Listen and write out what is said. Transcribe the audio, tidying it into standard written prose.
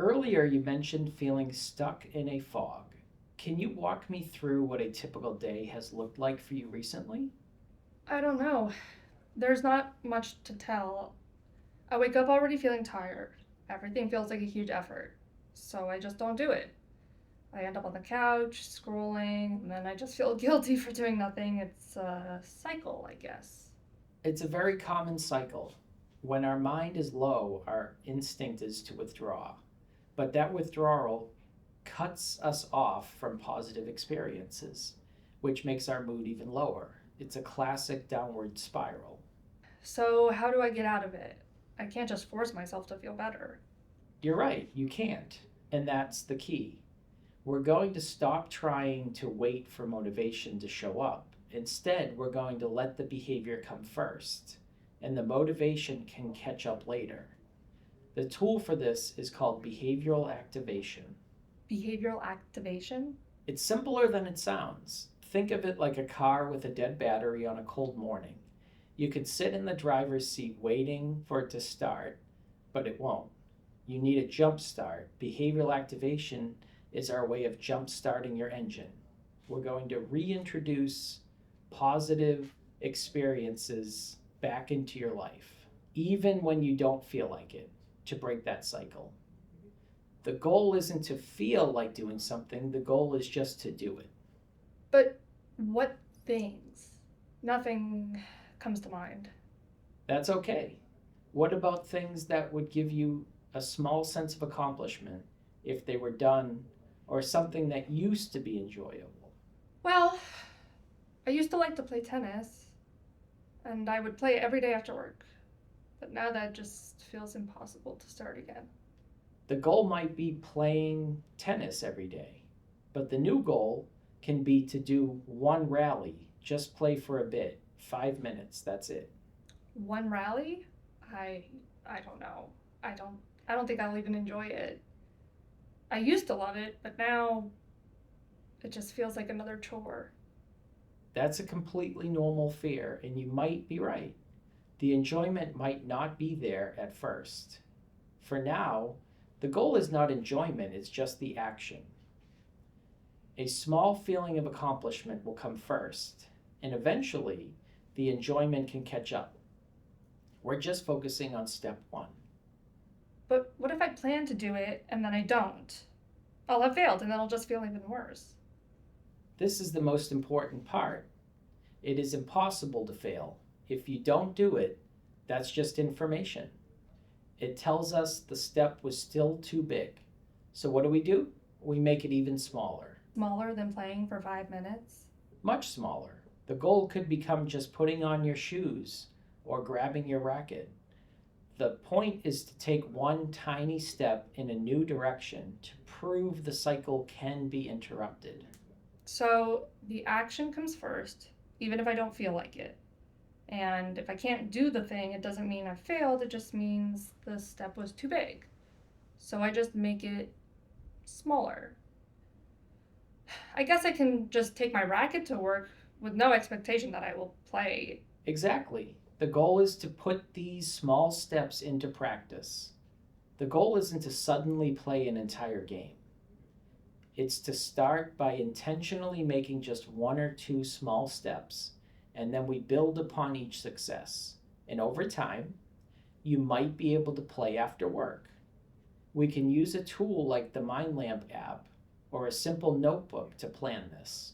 Earlier, you mentioned feeling stuck in a fog. Can you walk me through what a typical day has looked like for you recently? I don't know. There's not much to tell. I wake up already feeling tired. Everything feels like a huge effort. So I just don't do it. I end up on the couch, scrolling, and then I just feel guilty for doing nothing. It's a cycle, I guess. It's a very common cycle. When our mind is low, our instinct is to withdraw. But that withdrawal cuts us off from positive experiences, which makes our mood even lower. It's a classic downward spiral. So, how do I get out of it? I can't just force myself to feel better. You're right, you can't. And that's the key. We're going to stop trying to wait for motivation to show up. Instead, we're going to let the behavior come first, and the motivation can catch up later. The tool for this is called behavioral activation. Behavioral activation? It's simpler than it sounds. Think of it like a car with a dead battery on a cold morning. You could sit in the driver's seat waiting for it to start, but it won't. You need a jump start. Behavioral activation is our way of jump starting your engine. We're going to reintroduce positive experiences back into your life, even when you don't feel like it, to break that cycle. The goal isn't to feel like doing something, the goal is just to do it. But what things? Nothing comes to mind. That's okay. What about things that would give you a small sense of accomplishment if they were done, or something that used to be enjoyable? Well, I used to like to play tennis, and I would play it every day after work. But now that just feels impossible to start again. The goal might be playing tennis every day, but the new goal can be to do one rally, just play for a bit, 5 minutes, that's it. One rally? I I don't know. I don't I don't think I'll even enjoy it. I used to love it, but now it just feels like another chore. That's a completely normal fear, and you might be right. The enjoyment might not be there at first. For now, the goal is not enjoyment, it's just the action. A small feeling of accomplishment will come first, and eventually the enjoyment can catch up. We're just focusing on step one. But what if I plan to do it and then I don't? I'll have failed and then I'll just feel even worse. This is the most important part. It is impossible to fail. If you don't do it, that's just information. It tells us the step was still too big. So, what do? We make it even smaller, Smaller than playing for 5 minutes? much smaller. The goal could become just putting on your shoes or grabbing your racket. The point is to take one tiny step in a new direction to prove the cycle can be interrupted. So the action comes first, even if I don't feel like it. And if I can't do the thing, it doesn't mean I failed, it just means the step was too big. So I just make it smaller. I guess I can just take my racket to work with no expectation that I will play. Exactly. The goal is to put these small steps into practice. The goal isn't to suddenly play an entire game. It's to start by intentionally making just one or two small steps, and then we build upon each success. And over time, you might be able to play after work. We can use a tool like the MindLamp app or a simple notebook to plan this.